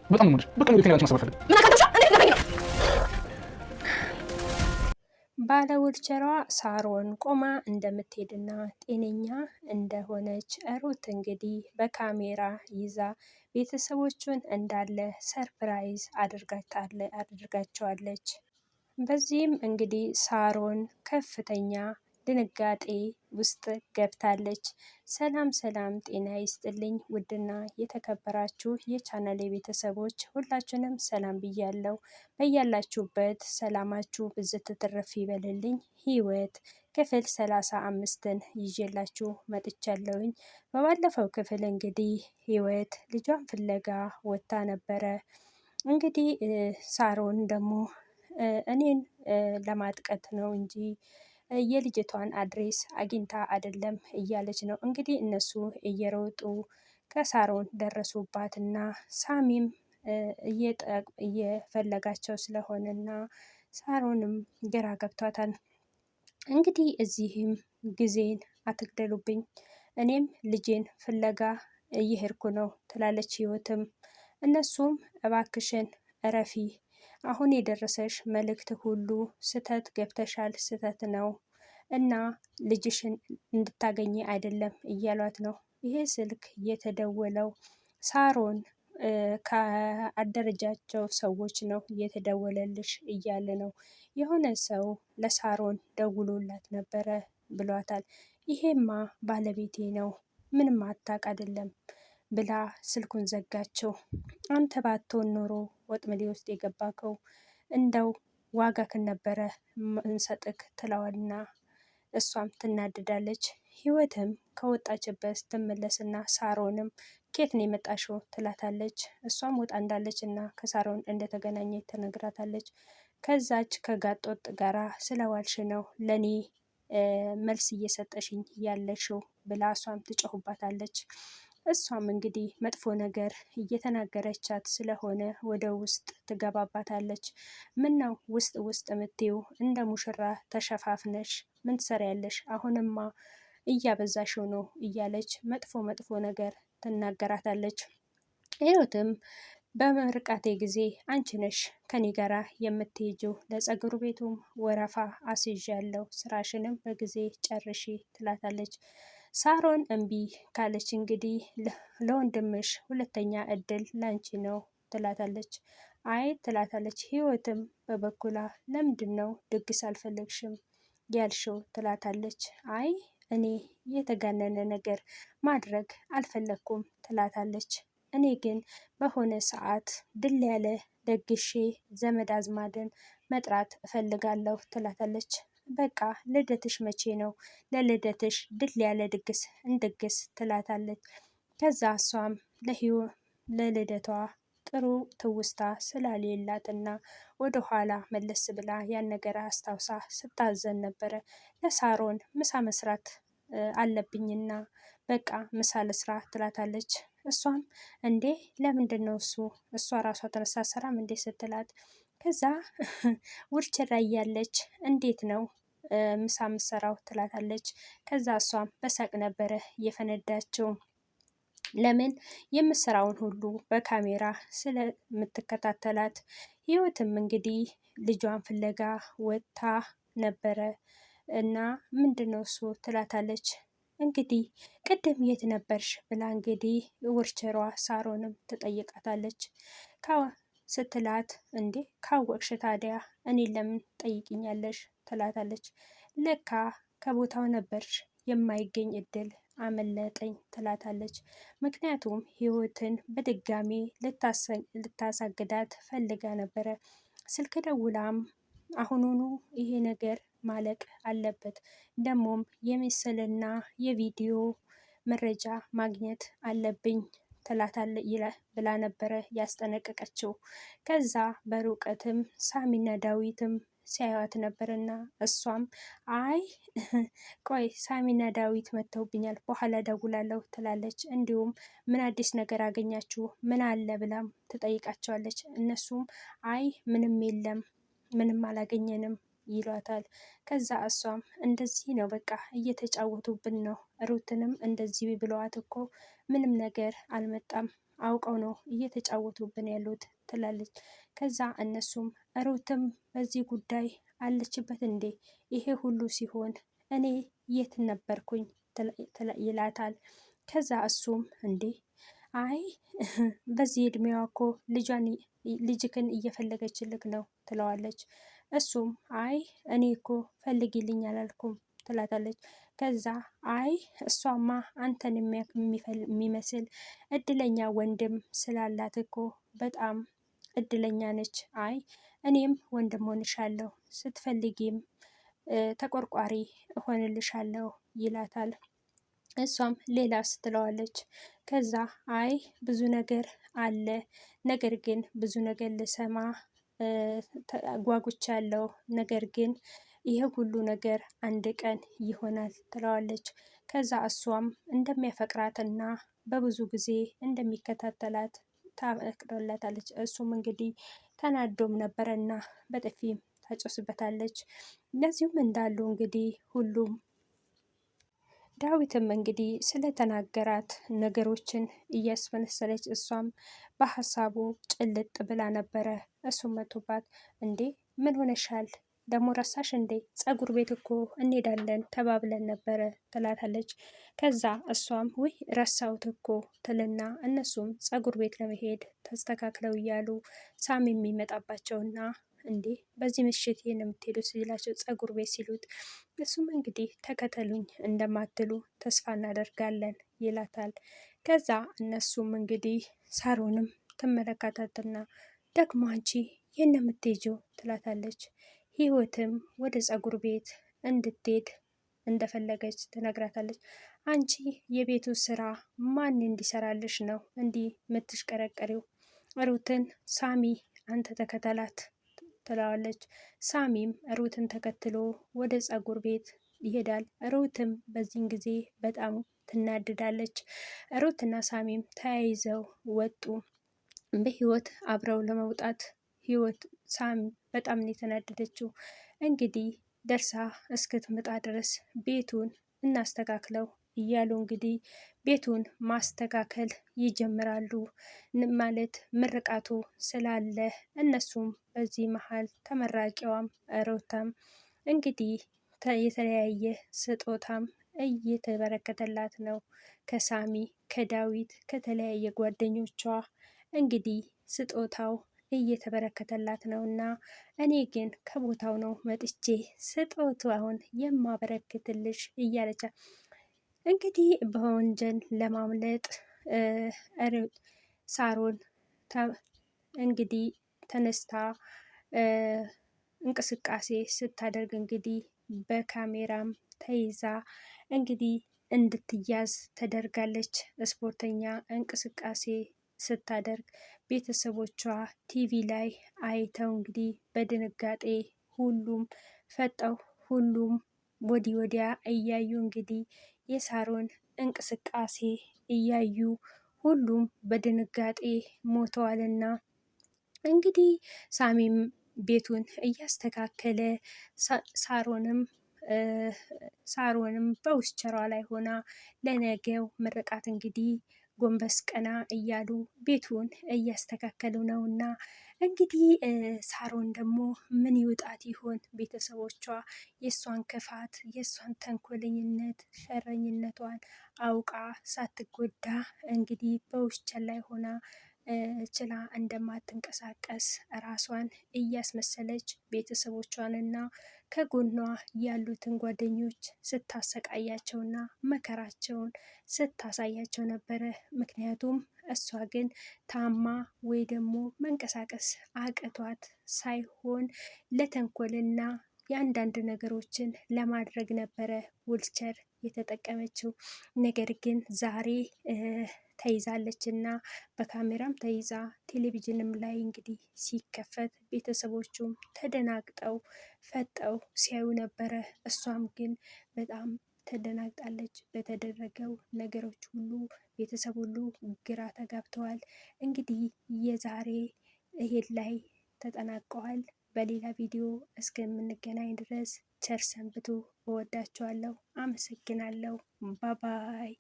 በጣም ነው በቃ ነው ከሌላ ማሰብ ፈልግ ምን አካተውሻ እንዴት ለበኝ ነው። ባለውርቸሯ ሳሮን ቆማ እንደምትሄድና ጤነኛ እንደሆነች ሩት እንግዲህ በካሜራ ይዛ ቤተሰቦቹን እንዳለ ሰርፕራይዝ አድርጋቸዋለች። በዚህም እንግዲህ ሳሮን ከፍተኛ ድንጋጤ ውስጥ ገብታለች። ሰላም ሰላም፣ ጤና ይስጥልኝ ውድና የተከበራችሁ የቻናሌ ቤተሰቦች ሁላችሁንም ሰላም ብያለሁ። በያላችሁበት ሰላማችሁ ብዝት ትርፍ ይበልልኝ። ህይወት ክፍል 35ን ይዤላችሁ መጥቻለሁኝ። በባለፈው ክፍል እንግዲህ ህይወት ልጇን ፍለጋ ወጥታ ነበረ። እንግዲህ ሳሮን ደግሞ እኔን ለማጥቀት ነው እንጂ የልጅቷን አድሬስ አግኝታ አይደለም እያለች ነው። እንግዲህ እነሱ እየሮጡ ከሳሮን ደረሱባትና ሳሚም እየፈለጋቸው ስለሆነና ሳሮንም ግራ ገብቷታል። እንግዲህ እዚህም ጊዜን አትግደሉብኝ፣ እኔም ልጄን ፍለጋ እየሄድኩ ነው ትላለች ህይወትም። እነሱም እባክሽን እረፊ፣ አሁን የደረሰሽ መልእክት ሁሉ ስተት ገብተሻል፣ ስተት ነው እና ልጅሽን እንድታገኝ አይደለም እያሏት ነው። ይሄ ስልክ የተደወለው ሳሮን ከአደረጃቸው ሰዎች ነው እየተደወለልሽ እያለ ነው። የሆነ ሰው ለሳሮን ደውሎላት ነበረ ብሏታል። ይሄማ ባለቤቴ ነው ምንም አታውቅ አይደለም ብላ ስልኩን ዘጋቸው። አንተ ባትሆን ኖሮ ወጥመዴ ውስጥ የገባከው እንደው ዋጋ ከነበረ እንሰጥክ ትለዋልና እሷም ትናደዳለች። ህይወትም ከወጣችበት ስትመለስና ሳሮንም ኬት ነው የመጣሽው ትላታለች። እሷም ወጣ እንዳለች እና ከሳሮን እንደተገናኘ ትነግራታለች። ከዛች ከጋጦጥ ጋራ ስለዋልሽ ነው ለኔ መልስ እየሰጠሽኝ ያለሽው ብላ እሷም ትጮሁባታለች። እሷም እንግዲህ መጥፎ ነገር እየተናገረቻት ስለሆነ ወደ ውስጥ ትገባባታለች። ምን ነው ውስጥ ውስጥ የምትይው እንደ ሙሽራ ተሸፋፍነሽ ምን ትሰሪያለሽ? አሁንማ እያበዛሽው ነው እያለች መጥፎ መጥፎ ነገር ትናገራታለች። ህይወትም በምርቃቴ ጊዜ አንቺ ነሽ ከኔ ጋራ የምትሄጂው፣ ለጸጉር ቤቱም ወረፋ አስይዣለሁ፣ ስራሽንም በጊዜ ጨርሺ ትላታለች። ሳሮን እምቢ ካለች እንግዲህ ለወንድምሽ ሁለተኛ እድል ላንቺ ነው ትላታለች። አይ ትላታለች። ህይወትም በበኩላ ለምንድን ነው ድግስ አልፈለግሽም ያልሽው ትላታለች። አይ እኔ የተጋነነ ነገር ማድረግ አልፈለግኩም ትላታለች። እኔ ግን በሆነ ሰዓት ድል ያለ ደግሼ ዘመድ አዝማድን መጥራት እፈልጋለሁ ትላታለች። በቃ ልደትሽ መቼ ነው? ለልደትሽ ድል ያለ ድግስ እንድግስ ትላታለች። ከዛ እሷም ለልደቷ ጥሩ ትውስታ ስላሌላትና ወደ ኋላ መለስ ብላ ያን ነገር አስታውሳ ስታዘን ነበረ። ለሳሮን ምሳ መስራት አለብኝና በቃ ምሳ ልስራ ትላታለች። እሷም እንዴ ለምንድን ነው እሷ ራሷ ተነሳ ሰራም እንዴ ስትላት፣ ከዛ ውርችራ እያለች እንዴት ነው ምሳ ምሰራው ትላታለች። ከዛ እሷም በሳቅ ነበረ የፈነዳችው። ለምን የምሰራውን ሁሉ በካሜራ ስለምትከታተላት። ህይወትም እንግዲህ ልጇን ፍለጋ ወጥታ ነበረ እና ምንድነው እሱ ትላታለች። እንግዲህ ቅድም የት ነበርሽ ብላ እንግዲህ ውርቸሯ ሳሮንም ትጠይቃታለች። ስትላት እንዴ ካወቅሽ ታዲያ እኔን ለምን ጠይቅኛለሽ ትላታለች። ለካ ከቦታው ነበርሽ የማይገኝ እድል አመለጠኝ ትላታለች። ምክንያቱም ህይወትን በድጋሚ ልታሳግዳት ፈልጋ ነበረ። ስልክ ደውላም አሁኑኑ ይሄ ነገር ማለቅ አለበት፣ ደግሞም የምስልና የቪዲዮ መረጃ ማግኘት አለብኝ ብላ ነበረ ያስጠነቀቀችው። ከዛ በሩቀትም ሳሚና ዳዊትም ሲያዩት ነበርና እሷም አይ ቆይ ሳሚና ዳዊት መጥተውብኛል በኋላ ደውላለሁ ትላለች። እንዲሁም ምን አዲስ ነገር አገኛችሁ ምን አለ ብላም ትጠይቃቸዋለች። እነሱም አይ ምንም የለም ምንም አላገኘንም ይሏታል። ከዛ እሷም እንደዚህ ነው በቃ እየተጫወቱብን ነው፣ ሩትንም እንደዚህ ብለዋት እኮ ምንም ነገር አልመጣም አውቀው ነው እየተጫወቱብን ያሉት ትላለች። ከዛ እነሱም ሩትም በዚህ ጉዳይ አለችበት እንዴ? ይሄ ሁሉ ሲሆን እኔ የት ነበርኩኝ? ይላታል። ከዛ እሱም እንዴ አይ በዚህ እድሜዋ እኮ ልጅክን እየፈለገችልክ ነው ትለዋለች። እሱም አይ እኔ እኮ ፈልጊልኝ አላልኩም ትላታለች። ከዛ አይ እሷማ አንተን የሚመስል እድለኛ ወንድም ስላላት እኮ በጣም እድለኛ ነች። አይ እኔም ወንድም ሆንሻለሁ፣ ስትፈልጊም ተቆርቋሪ እሆንልሻለሁ ይላታል። እሷም ሌላስ ትለዋለች። ከዛ አይ ብዙ ነገር አለ፣ ነገር ግን ብዙ ነገር ልሰማ ጓጉቻለሁ፣ ነገር ግን ይሄ ሁሉ ነገር አንድ ቀን ይሆናል ትለዋለች። ከዛ እሷም እንደሚያፈቅራትና በብዙ ጊዜ እንደሚከታተላት ታፈቅርለታለች። እሱም እንግዲህ ተናዶም ነበረና በጥፊም ታጮስበታለች። እነዚሁም እንዳሉ እንግዲህ ሁሉም ዳዊትም እንግዲህ ስለተናገራት ነገሮችን እያስመሰለች እሷም በሀሳቡ ጭልጥ ብላ ነበረ። እሱም መቶባት እንዴ ምን ሆነሻል? ደግሞ ረሳሽ እንዴ? ፀጉር ቤት እኮ እንሄዳለን ተባብለን ነበረ ትላታለች። ከዛ እሷም ውይ ረሳሁት እኮ ትልና እነሱም ፀጉር ቤት ለመሄድ ተስተካክለው እያሉ ሳሚ የሚመጣባቸውና እንዴ በዚህ ምሽት ይህን የምትሄዱ ሲላቸው ፀጉር ቤት ሲሉት እሱም እንግዲህ ተከተሉኝ እንደማትሉ ተስፋ እናደርጋለን ይላታል። ከዛ እነሱም እንግዲህ ሳሮንም ትመለከታትና ደግሞ አንቺ የት ነው የምትሄጂው ትላታለች። ህይወትም ወደ ፀጉር ቤት እንድትሄድ እንደፈለገች ትነግራታለች። አንቺ የቤቱ ስራ ማን እንዲሰራልሽ ነው እንዲህ የምትሽቀረቀሪው? ሩትን ሳሚ አንተ ተከተላት ትለዋለች። ሳሚም ሩትን ተከትሎ ወደ ፀጉር ቤት ይሄዳል። ሩትም በዚህን ጊዜ በጣም ትናድዳለች። ሩትና ሳሚም ተያይዘው ወጡ። በህይወት አብረው ለመውጣት ህይወት ሳሚ በጣም ነው የተናደደችው። እንግዲህ ደርሳ እስክትመጣ ድረስ ቤቱን እናስተካክለው እያሉ እንግዲህ ቤቱን ማስተካከል ይጀምራሉ። ማለት ምርቃቱ ስላለ እነሱም በዚህ መሀል ተመራቂዋም ሩታም እንግዲህ የተለያየ ስጦታም እየተበረከተላት ነው። ከሳሚ ከዳዊት ከተለያየ ጓደኞቿ እንግዲህ ስጦታው እየተበረከተላት ነው። እና እኔ ግን ከቦታው ነው መጥቼ ስጦታውን የማበረክትልሽ እያለቻ እንግዲህ በወንጀል ለማምለጥ ሳሮን እንግዲህ ተነስታ እንቅስቃሴ ስታደርግ እንግዲህ በካሜራም ተይዛ እንግዲህ እንድትያዝ ተደርጋለች። ስፖርተኛ እንቅስቃሴ ስታደርግ ቤተሰቦቿ ቲቪ ላይ አይተው እንግዲህ በድንጋጤ ሁሉም ፈጠው ሁሉም ወዲህ ወዲያ እያዩ እንግዲህ የሳሮን እንቅስቃሴ እያዩ ሁሉም በድንጋጤ ሞተዋልና እንግዲህ ሳሚም ቤቱን እያስተካከለ ሳሮንም በውስቸሯ ላይ ሆና ለነገው ምርቃት እንግዲህ ጎንበስ ቀና እያሉ ቤቱን እያስተካከሉ ነውና እንግዲህ ሳሮን ደግሞ ምን ይውጣት ይሆን? ቤተሰቦቿ የእሷን ክፋት የእሷን ተንኮለኝነት ሸረኝነቷን አውቃ ሳትጎዳ እንግዲህ በውስቸር ላይ ሆና ችላ እንደማትንቀሳቀስ ራሷን እያስመሰለች ቤተሰቦቿንና ከጎኗ ያሉትን ጓደኞች ስታሰቃያቸውና መከራቸውን ስታሳያቸው ነበረ። ምክንያቱም እሷ ግን ታማ ወይ ደግሞ መንቀሳቀስ አቅቷት ሳይሆን ለተንኮልና የአንዳንድ ነገሮችን ለማድረግ ነበረ ውልቸር የተጠቀመችው። ነገር ግን ዛሬ ተይዛለች እና በካሜራም ተይዛ ቴሌቪዥንም ላይ እንግዲህ ሲከፈት ቤተሰቦቹም ተደናግጠው ፈጠው ሲያዩ ነበረ። እሷም ግን በጣም ተደናግጣለች። በተደረገው ነገሮች ሁሉ ቤተሰብ ሁሉ ግራ ተጋብተዋል። እንግዲህ የዛሬ ይሄን ላይ ተጠናቀዋል። በሌላ ቪዲዮ እስከምንገናኝ ድረስ ቸር ሰንብቱ። እወዳችኋለሁ። አመሰግናለሁ። ባባይ